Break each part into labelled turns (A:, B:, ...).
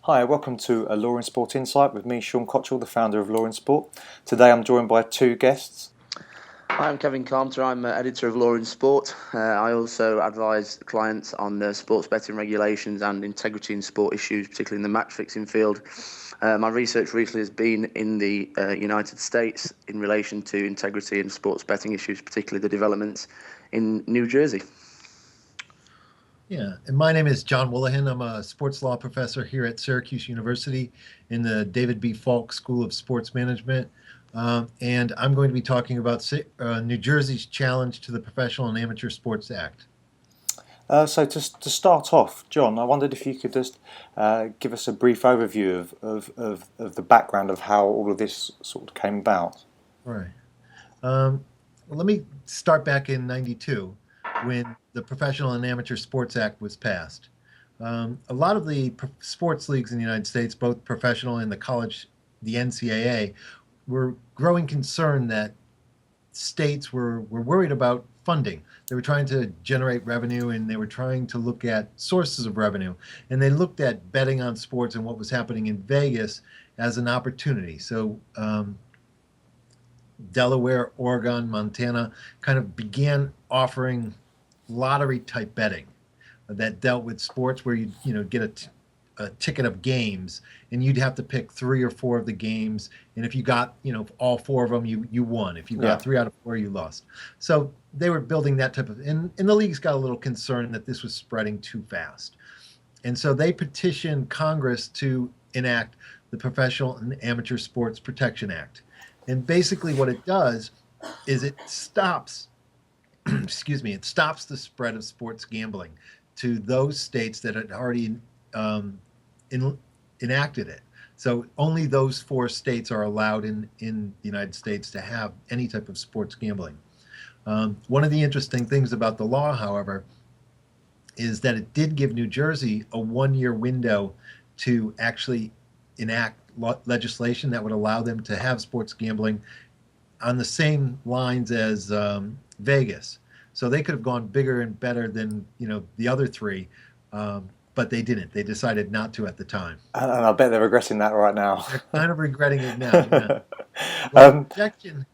A: Hi, welcome to a LawInSport Insight with me, Sean Cottrell, the founder of LawInSport. Today I'm joined by two guests.
B: Hi, I'm Kevin Carpenter. I'm editor of LawInSport. I also advise clients on sports betting regulations and integrity in sport issues, particularly in the match fixing field. My research recently has been in the United States in relation to integrity in sports betting issues, particularly the developments in New Jersey.
C: Yeah, and my name is John Wolohan. I'm a sports law professor here at Syracuse University in the David B. Falk School of Sports Management. And I'm going to be talking about New Jersey's challenge to the Professional and Amateur Sports Act.
A: So to start off, John, I wondered if you could just give us a brief overview of the background of how all of this sort of came about.
C: All right. Well, let me start back in '92 when the Professional and Amateur Sports Act was passed. A lot of the sports leagues in the United States, both professional and the college, the NCAA, were growing concerned that states were worried about funding. They were trying to generate revenue and they were trying to look at sources of revenue. And they looked at betting on sports and what was happening in Vegas as an opportunity. So Delaware, Oregon, Montana kind of began offering lottery type betting that dealt with sports where you'd get a ticket of games and you'd have to pick 3 or 4 of the games, and if you got all 4 of them, you won. If you got 3 out of 4, you lost. So they were building that type of, and the leagues got a little concerned that this was spreading too fast, and so they petitioned Congress to enact the Professional and Amateur Sports Protection Act. And basically what it does is it stops it stops the spread of sports gambling to those states that had already enacted it. So only those 4 states are allowed in the United States to have any type of sports gambling. One of the interesting things about the law, however, is that it did give New Jersey a 1-year window to actually enact legislation that would allow them to have sports gambling on the same lines as Vegas. So they could have gone bigger and better than the other 3, but they didn't. They decided not to at the time.
A: And I bet they're regretting that right now.
C: They're kind of regretting it now. Yeah. Well, objection.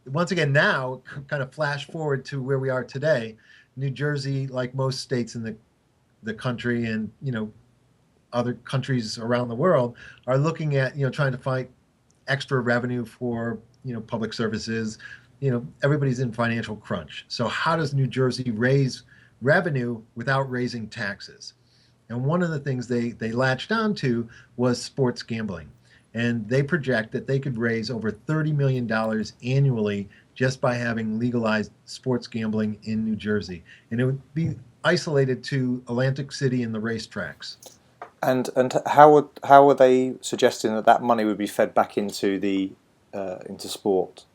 C: Once again, now kind of flash forward to where we are today. New Jersey, like most states in the country and other countries around the world, are looking at trying to find extra revenue for public services. Everybody's in financial crunch. So how does New Jersey raise revenue without raising taxes? And one of the things they latched onto was sports gambling. And they project that they could raise over $30 million annually just by having legalized sports gambling in New Jersey. And it would be isolated to Atlantic City and the racetracks.
A: And how were they suggesting that money would be fed back into into sport?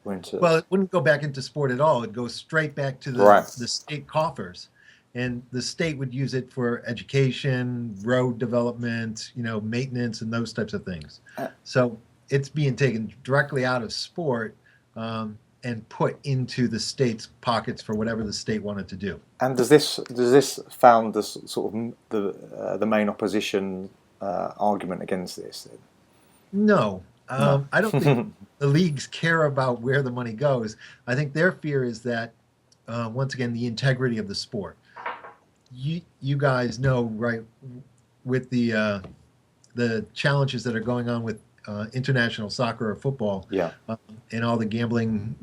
C: Well, it wouldn't go back into sport at all. It goes straight back to the state coffers, and the state would use it for education, road development, maintenance, and those types of things. So it's being taken directly out of sport and put into the state's pockets for whatever the state wanted to do.
A: And does this found the sort of the main opposition argument against this?
C: No. I don't think the leagues care about where the money goes. I think their fear is that, once again, the integrity of the sport. You guys know, right, with the challenges that are going on with international soccer or football, and all the gambling,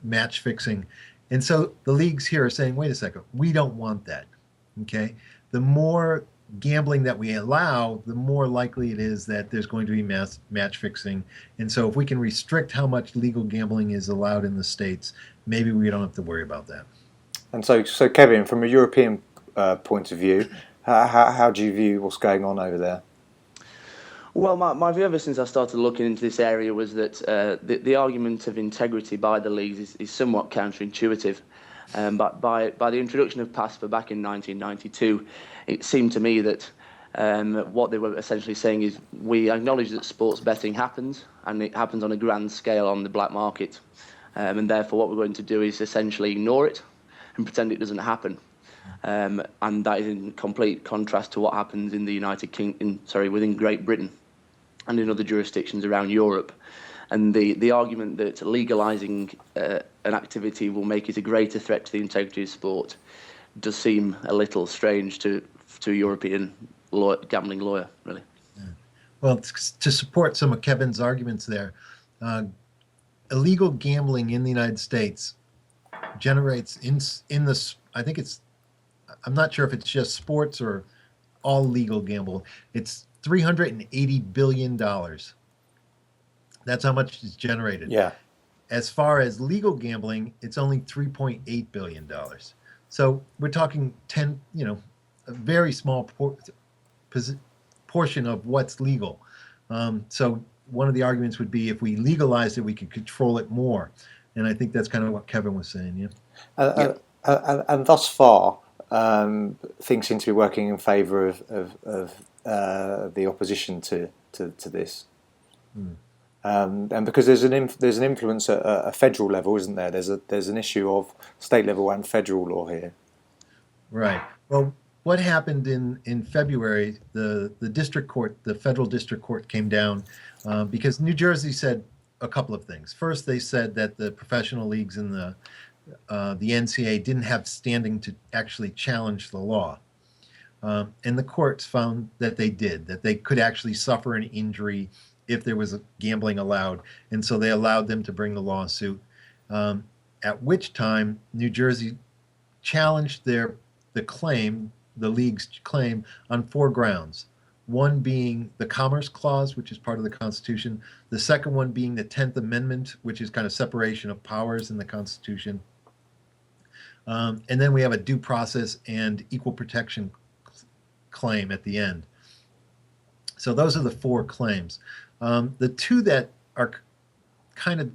C: match fixing. And so the leagues here are saying, wait a second, we don't want that. Okay? The more gambling that we allow, the more likely it is that there's going to be match fixing. And so if we can restrict how much legal gambling is allowed in the states, maybe we don't have to worry about that.
A: And so Kevin, from a European point of view, how do you view what's going on over there?
B: Well, my view ever since I started looking into this area was that the argument of integrity by the leagues is somewhat counterintuitive. But by the introduction of PASPA back in 1992, it seemed to me that what they were essentially saying is we acknowledge that sports betting happens, and it happens on a grand scale on the black market. And therefore what we're going to do is essentially ignore it and pretend it doesn't happen. and that is in complete contrast to what happens in the within Great Britain and in other jurisdictions around Europe. And the argument that legalising an activity will make it a greater threat to the integrity of sport does seem a little strange to a European gambling lawyer, really.
C: Yeah. Well, to support some of Kevin's arguments there, illegal gambling in the United States generates in this, I think I'm not sure if it's just sports or all legal gamble, it's $380 billion. That's how much is generated.
A: Yeah.
C: As far as legal gambling, it's only $3.8 billion. So we're talking a very small portion of what's legal. So one of the arguments would be if we legalized it, we could control it more. And I think that's kind of what Kevin was saying, yeah.
A: And thus far, things seem to be working in favour of the opposition to this. And because there's an influence at a federal level, isn't there? There's an issue of state level and federal law here.
C: Right. Well, what happened in February? The district court, the federal district court, came down because New Jersey said a couple of things. First, they said that the professional leagues and the NCAA didn't have standing to actually challenge the law, and the courts found that they did, that they could actually suffer an injury if there was gambling allowed, and so they allowed them to bring the lawsuit. At which time, New Jersey challenged the league's claim, on 4 grounds. One being the Commerce Clause, which is part of the Constitution. The second one being the 10th Amendment, which is kind of separation of powers in the Constitution. And then we have a due process and equal protection claim at the end. So those are the 4 claims. The 2 that are kind of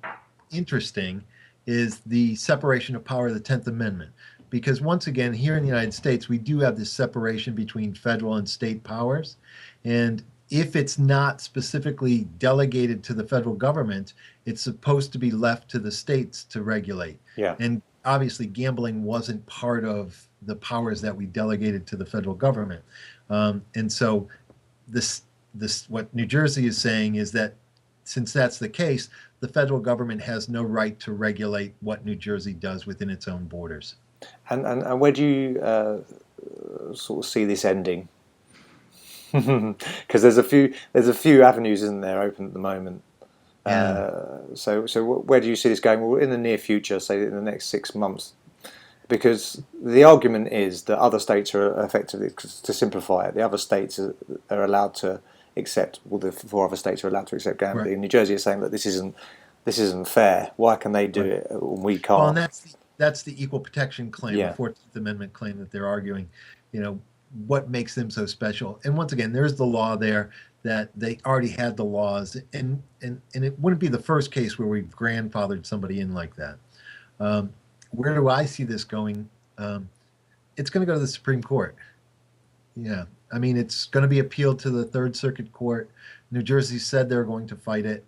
C: interesting is the separation of power, the 10th Amendment. Because once again, here in the United States, we do have this separation between federal and state powers. And if it's not specifically delegated to the federal government, it's supposed to be left to the states to regulate.
A: Yeah.
C: And obviously, gambling wasn't part of the powers that we delegated to the federal government. And so this what New Jersey is saying is that since that's the case, the federal government has no right to regulate what New Jersey does within its own borders.
A: And where do you sort of see this ending? Because there's a few avenues, isn't there, open at the moment.
C: Yeah.
A: So where do you see this going? Well, in the near future, say in the next 6 months, because the argument is that other states are effectively, to simplify it, the other states are allowed to accept. Well, the 4 other states are allowed to accept gambling.
C: Right.
A: New Jersey is saying that this isn't fair. Why can they do it when we can't?
C: Well, and that's the equal protection claim,
A: Yeah.
C: the 14th Amendment claim that they're arguing. What makes them so special? And once again, there's the law there that they already had the laws, and it wouldn't be the first case where we've grandfathered somebody in like that. Where do I see this going? It's going to go to the Supreme Court. Yeah, I mean, it's going to be appealed to the Third Circuit Court. New Jersey said they're going to fight it.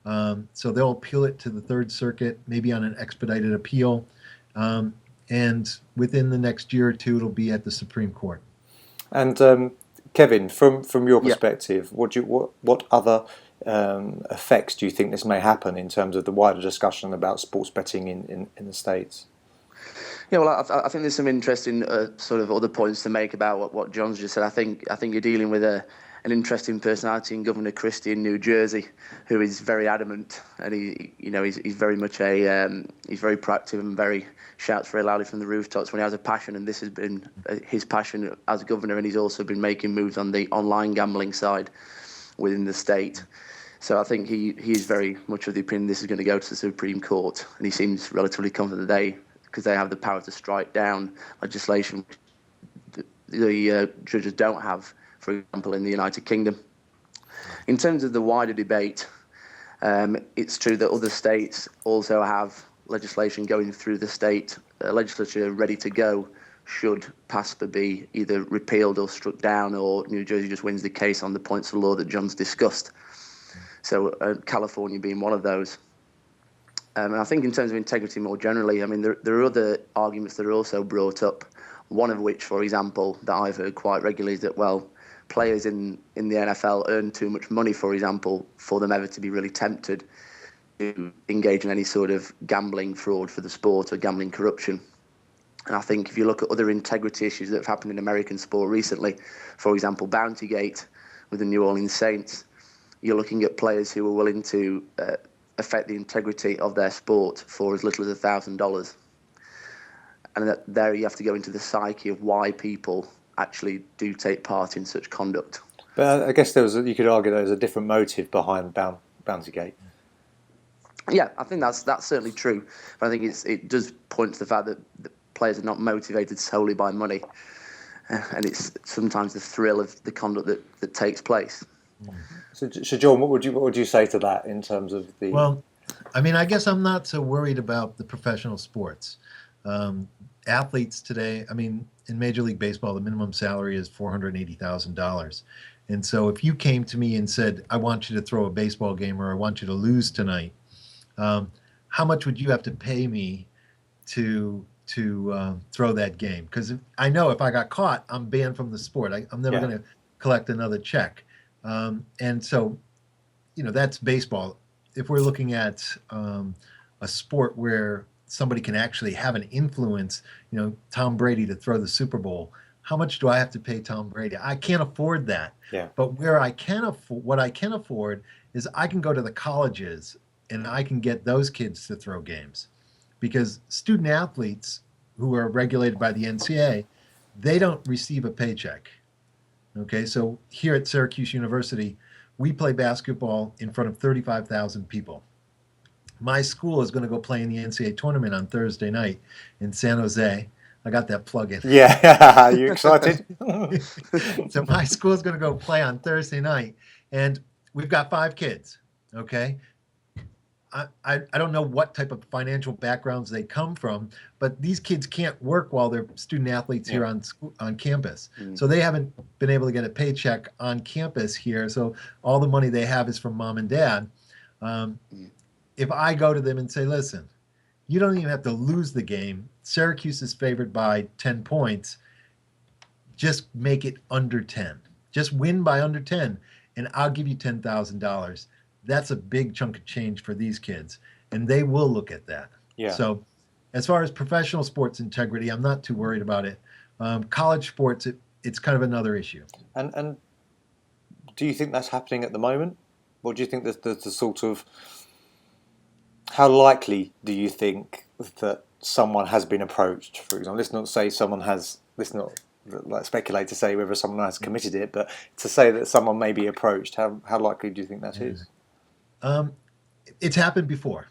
C: So they'll appeal it to the Third Circuit, maybe on an expedited appeal. And within the next year or 2, it'll be at the Supreme Court.
A: And Kevin, from your perspective, what other effects do you think this may happen in terms of the wider discussion about sports betting in the States?
B: Yeah, well, I think there's some interesting sort of other points to make about what John's just said. I think you're dealing with an interesting personality in Governor Christie in New Jersey, who is very adamant, and he's very much he's very proactive and very shouts very loudly from the rooftops when he has a passion, and this has been his passion as governor, and he's also been making moves on the online gambling side within the state. So I think he's very much of the opinion this is going to go to the Supreme Court, and he seems relatively confident that because they have the power to strike down legislation the judges don't have, for example, in the United Kingdom. In terms of the wider debate, it's true that other states also have legislation going through the state legislature ready to go should PASPA be either repealed or struck down, or New Jersey just wins the case on the points of law that John's discussed. So California being one of those. And I think in terms of integrity more generally, I mean, there are other arguments that are also brought up. One of which, for example, that I've heard quite regularly is that, well, players in the NFL earn too much money, for example, for them ever to be really tempted to engage in any sort of gambling fraud for the sport or gambling corruption. And I think if you look at other integrity issues that have happened in American sport recently, for example, Bountygate with the New Orleans Saints, you're looking at players who are willing to affect the integrity of their sport for as little as $1,000. And there you have to go into the psyche of why people actually do take part in such conduct.
A: But I guess you could argue there was a different motive behind Bountygate.
B: Yeah, I think that's certainly true. But I think it does point to the fact that the players are not motivated solely by money. And it's sometimes the thrill of the conduct that takes place.
A: So John, what would you say to that in terms of the...
C: Well, I mean, I guess I'm not so worried about the professional sports. Athletes today, I mean, in Major League Baseball, the minimum salary is $480,000. And so if you came to me and said, I want you to throw a baseball game or I want you to lose tonight, how much would you have to pay me to throw that game? Because I know if I got caught, I'm banned from the sport. I'm never going to collect another check. And so, that's baseball. If we're looking at a sport where somebody can actually have an influence, Tom Brady to throw the Super Bowl, how much do I have to pay Tom Brady? I can't afford that.
A: Yeah.
C: But what I can afford is I can go to the colleges and I can get those kids to throw games, because student athletes who are regulated by the NCAA, they don't receive a paycheck. Okay, so here at Syracuse University, we play basketball in front of 35,000 people. My school is going to go play in the NCAA tournament on Thursday night in San Jose. I got that plug in.
A: Yeah, you excited?
C: So my school is going to go play on Thursday night, and we've got 5 kids, okay? I don't know what type of financial backgrounds they come from, but these kids can't work while they're student athletes here on campus. So they haven't been able to get a paycheck on campus here. So all the money they have is from mom and dad. If I go to them and say, listen, you don't even have to lose the game. Syracuse is favored by 10 points. Just make it under 10. Just win by under 10, and I'll give you $10,000. That's a big chunk of change for these kids, and they will look at that.
A: Yeah.
C: So as far as professional sports integrity, I'm not too worried about it. College sports, it's kind of another issue.
A: And do you think that's happening at the moment? Or do you think that the sort of... How likely do you think that someone has been approached, for example? Let's not say someone has... Let's not speculate to say whether someone has committed it, but to say that someone may be approached, how likely do you think that is?
C: It's happened before.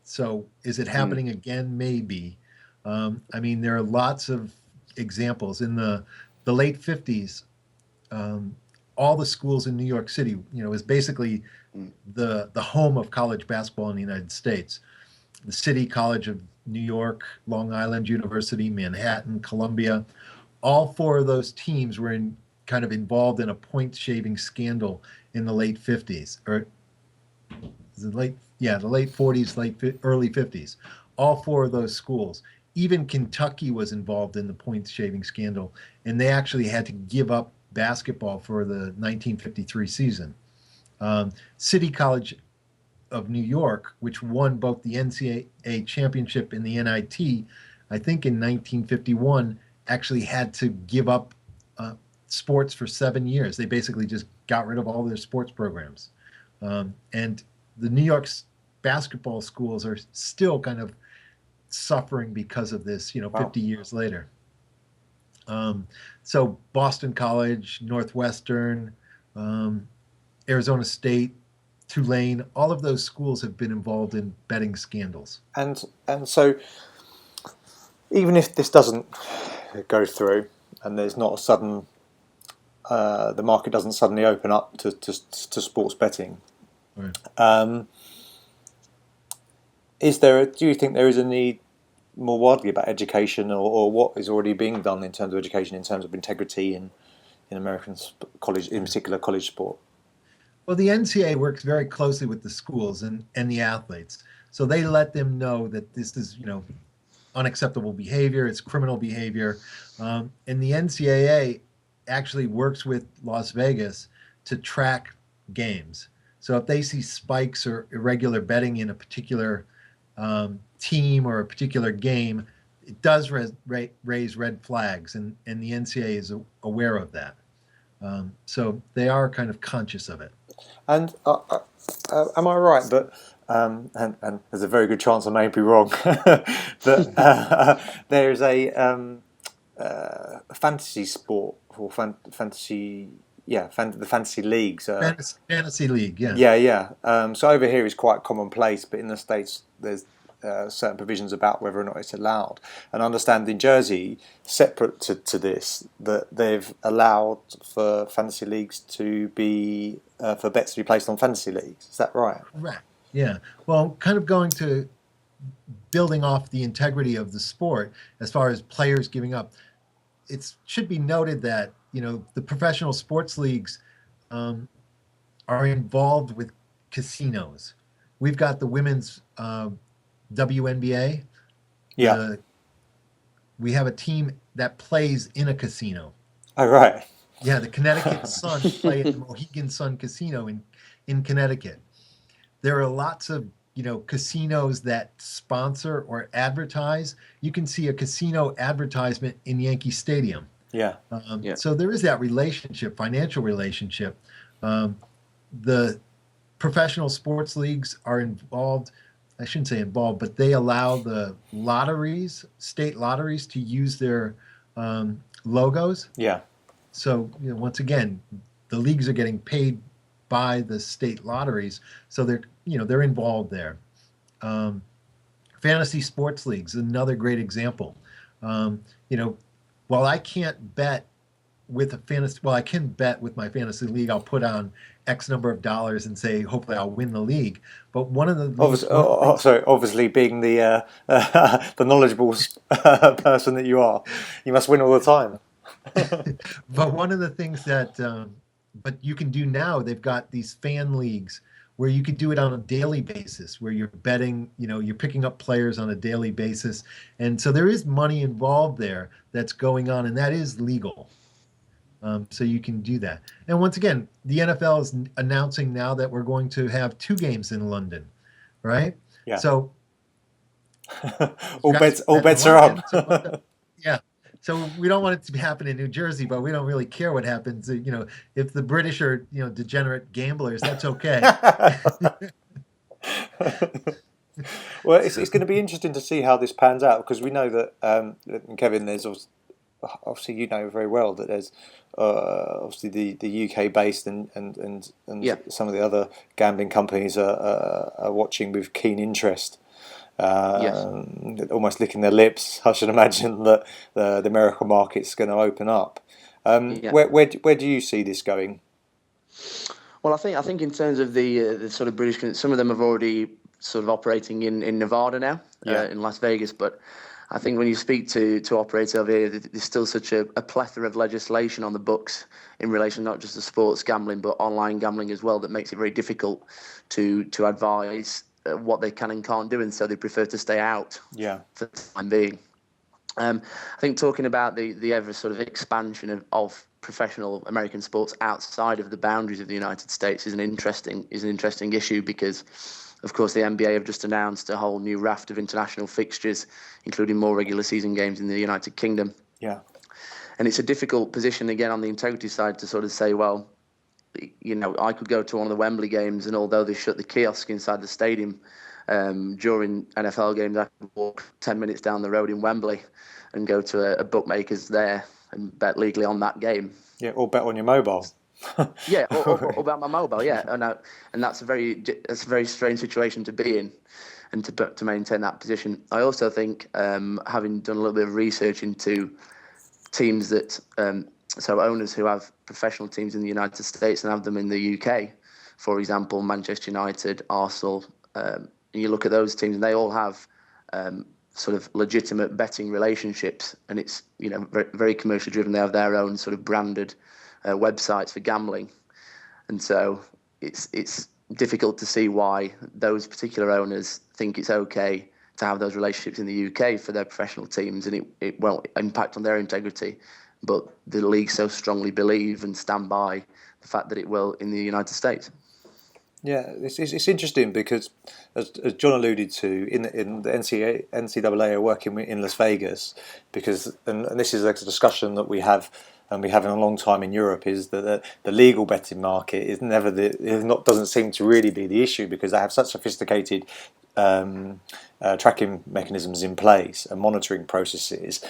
C: So is it happening again? Maybe. I mean, there are lots of examples. In the late 50s, all the schools in New York City, is basically the home of college basketball in the United States. The City College of New York, Long Island University, Manhattan, Columbia, all 4 of those teams were kind of involved in a point-shaving scandal in the late 50s, or the late 40s, early 50s. All 4 of those schools. Even Kentucky was involved in the point-shaving scandal, and they actually had to give up basketball for the 1953 season. City College of New York, which won both the NCAA championship and the NIT, I think in 1951, actually had to give up sports for 7 years. They basically just got rid of all their sports programs. And the New York's basketball schools are still kind of suffering because of this, 50 years later. So Boston College, Northwestern, Arizona State, Tulane, all of those schools have been involved in betting scandals.
A: And so even if this doesn't go through and there's not a sudden, the market doesn't suddenly open up to sports betting, right. Do you think there is a need more widely about education or what is already being done in terms of education, in terms of integrity in American college, in particular college sport?
C: Well, the NCAA works very closely with the schools and the athletes. So they let them know that this is, unacceptable behavior. It's criminal behavior. And the NCAA actually works with Las Vegas to track games. So if they see spikes or irregular betting in a particular team or a particular game, it does raise red flags, and the NCAA is aware of that. So they are kind of conscious of it.
A: And am I right that, and there's a very good chance I may be wrong, that there is a fantasy sport or fantasy, the fantasy leagues.
C: Fantasy league, yeah.
A: Yeah. So over here is quite commonplace, but in the States there's certain provisions about whether or not it's allowed. And I understand in Jersey, separate to this, that they've allowed for fantasy leagues to be for bets to be placed on fantasy leagues. Is that right?
C: Right. Yeah. Well, kind of building off the integrity of the sport as far as players giving up. It should be noted that the professional sports leagues are involved with casinos. We've got the women's WNBA.
A: Yeah.
C: We have a team that plays in a casino.
A: Oh, right.
C: Yeah, the Connecticut Sun play at the Mohegan Sun Casino in Connecticut. There are lots of casinos that sponsor or advertise. You can see a casino advertisement in Yankee Stadium.
A: Yeah.
C: So there is that relationship, financial relationship. The professional sports leagues are involved. I shouldn't say involved, but they allow the state lotteries, to use their logos.
A: Yeah.
C: So once again, the leagues are getting paid by the state lotteries, so they're involved there. Fantasy sports leagues, another great example. While I can't bet I can bet with my fantasy league. I'll put on X number of dollars and say, hopefully I'll win the league. But one of the
A: obviously being the the knowledgeable person that you are, you must win all the time.
C: But one of the things that but you can do now, they've got these fan leagues where you can do it on a daily basis, where you're betting, you're picking up players on a daily basis. And so there is money involved there that's going on, and that is legal. So you can do that. And once again, the NFL is announcing now that we're going to have 2 games in London, right?
A: Yeah.
C: So
A: all bets are on.
C: Yeah. So we don't want it to happen in New Jersey, but we don't really care what happens. If the British are, degenerate gamblers, that's okay.
A: Well, it's going to be interesting to see how this pans out, because we know that, Kevin, there's obviously very well that there's obviously the UK based and some of the other gambling companies are watching with keen interest. Almost licking their lips. I should imagine that the American market's going to open up. Where do you see this going?
B: Well, I think in terms of the sort of British, some of them have already sort of operating in Nevada now, in Las Vegas. But I think when you speak to operators over here, there's still such a plethora of legislation on the books in relation not just to sports gambling but online gambling as well, that makes it very difficult to advise what they can and can't do, and so they prefer to stay out for the time being. I think talking about the ever sort of expansion of professional American sports outside of the boundaries of the United States is an interesting issue, because of course the NBA have just announced a whole new raft of international fixtures, including more regular season games in the United Kingdom. Yeah. And it's a difficult position again on the integrity side to sort of say, well, I could go to one of the Wembley games, and although they shut the kiosk inside the stadium during NFL games, I could walk 10 minutes down the road in Wembley and go to a bookmaker's there and bet legally on that game.
A: Yeah, or bet on your mobile.
B: Yeah, or bet my mobile. Yeah, and that's a very strange situation to be in, and to maintain that position. I also think, having done a little bit of research into teams that. So owners who have professional teams in the United States and have them in the UK, for example, Manchester United, Arsenal, and you look at those teams and they all have sort of legitimate betting relationships, and it's very, very commercially driven. They have their own sort of branded websites for gambling, and so it's difficult to see why those particular owners think it's okay to have those relationships in the UK for their professional teams, and it won't impact on their integrity. But the league so strongly believe and stand by the fact that it will in the United States.
A: Yeah, it's interesting because, as John alluded to, in the NCAA are working in Las Vegas because, and this is a discussion that we have, and we have in a long time in Europe, is that the legal betting market is never doesn't seem to really be the issue because they have such sophisticated tracking mechanisms in place and monitoring processes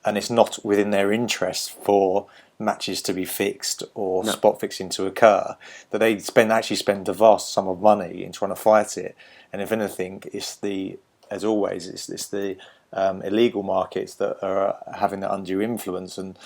A: and it's not within their interest for matches to be fixed or spot fixing to occur, that they actually spend a vast sum of money in trying to fight it. And if anything, it's the illegal markets that are having that undue influence. And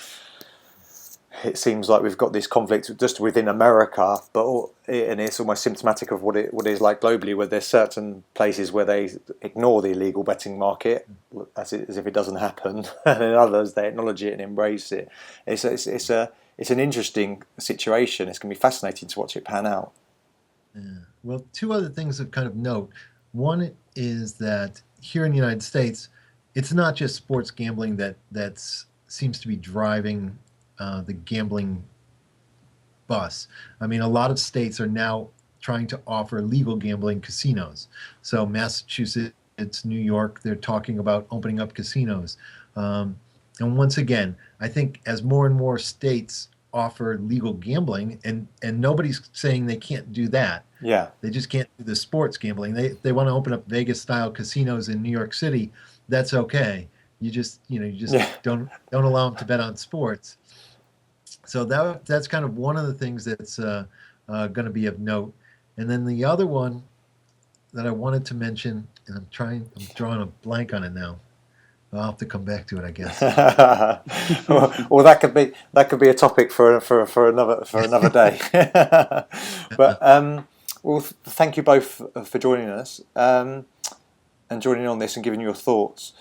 A: it seems like we've got this conflict just within America, and it's almost symptomatic of what it is like globally, where there's certain places where they ignore the illegal betting market as if it doesn't happen, and in others they acknowledge it and embrace it. It's an interesting situation. It's going to be fascinating to watch it pan out.
C: Yeah. Well, two other things of kind of note. One is that here in the United States, it's not just sports gambling that seems to be driving the gambling bus. I mean, a lot of states are now trying to offer legal gambling casinos. So Massachusetts, New York, they're talking about opening up casinos. And once again, I think as more and more states offer legal gambling, and nobody's saying they can't do that.
A: Yeah.
C: They just can't do the sports gambling. They want to open up Vegas-style casinos in New York City. That's okay. You just don't allow them to bet on sports. So that's kind of one of the things that's going to be of note. And then the other one that I wanted to mention, and I'm drawing a blank on it now. I'll have to come back to it, I guess.
A: well, that could be a topic for another day. But well, thank you both for joining us and joining on this and giving your thoughts.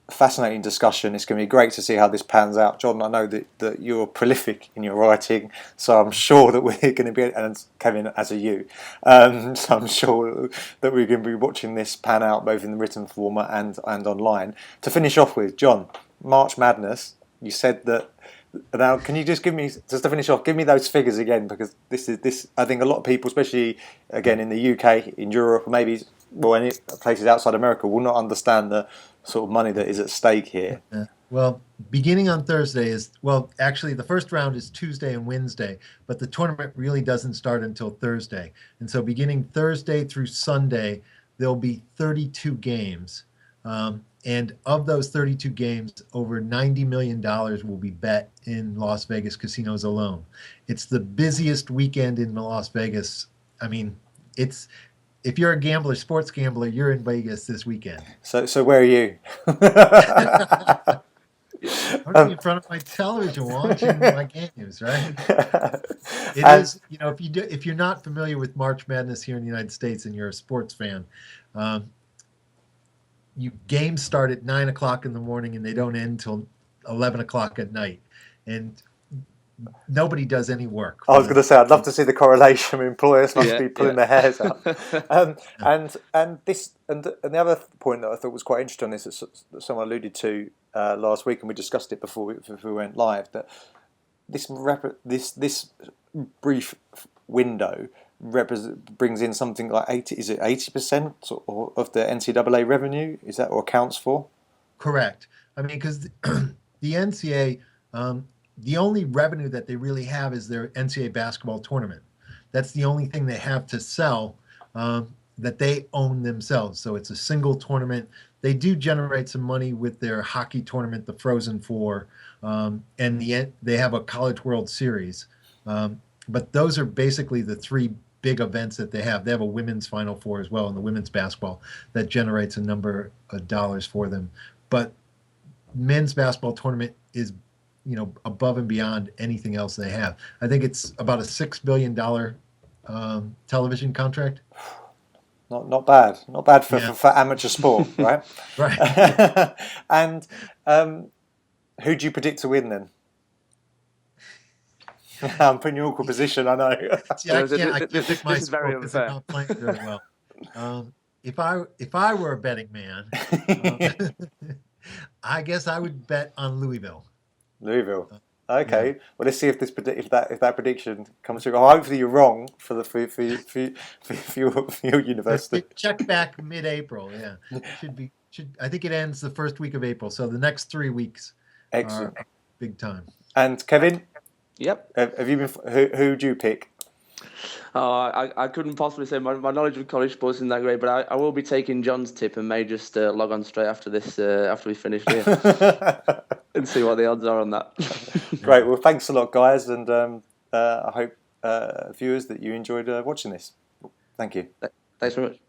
A: Fascinating discussion. It's going to be great to see how this pans out. John, I know that you're prolific in your writing, so I'm sure that we're going to be, and Kevin as a you, so I'm sure that we're going to be watching this pan out both in the written format and online. To finish off with, John, March Madness, you said that. Now, can you just give me those figures again, because this I think a lot of people, especially again in the UK, in Europe, maybe any places outside America, will not understand the sort of money that is at stake here.
C: Well, beginning on Thursday actually the first round is Tuesday and Wednesday, but the tournament really doesn't start until Thursday. And so beginning Thursday through Sunday, there'll be 32 games. And of those 32 games, over $90 million will be bet in Las Vegas casinos alone. It's the busiest weekend in Las Vegas. I mean, if you're a gambler, sports gambler, you're in Vegas this weekend.
A: So where are you?
C: I'm in front of my television watching my games, right? It is, if you're not familiar with March Madness here in the United States and you're a sports fan, games start at 9 o'clock in the morning and they don't end until 11 o'clock at night. And nobody does any work.
A: I was going to say, I'd love to see the correlation. Employers must be pulling their hairs out. And the other point that I thought was quite interesting is that someone alluded to last week, and we discussed it before we went live, that this brief window brings in something like 80% of the NCAA revenue? Is that what accounts for?
C: Correct. I mean, because the NCAA, the only revenue that they really have is their NCAA basketball tournament. That's the only thing they have to sell that they own themselves. So it's a single tournament. They do generate some money with their hockey tournament, the Frozen Four, and they have a College World Series. But those are basically the three big events that they have. They have a women's Final Four as well in the women's basketball that generates a number of dollars for them. But men's basketball tournament is above and beyond anything else they have. I think it's about a $6 billion television contract.
A: Not bad for amateur sport, right?
C: Right.
A: And who do you predict to win then? I'm putting you in an awkward position, I know.
C: See, I can't pick my
B: this is very
C: sport because I'm
B: unfair.
C: not playing very well. if I were a betting man, I guess I would bet on Louisville.
A: Louisville. Okay. Yeah. Well, let's see if that prediction comes through. Oh, hopefully you're wrong for your university.
C: Check back mid-April. Yeah, I think it ends the first week of April. So the next 3 weeks.
A: Excellent.
C: Are big time.
A: And Kevin.
B: Yep.
A: Have you been? Who do you pick?
B: I couldn't possibly say my knowledge of college sports isn't that great, but I will be taking John's tip and may just log on straight after this, after we finish here, and see what the odds are on that.
A: Great. Well, thanks a lot, guys, and I hope viewers that you enjoyed watching this. Thank you.
B: Thanks very much.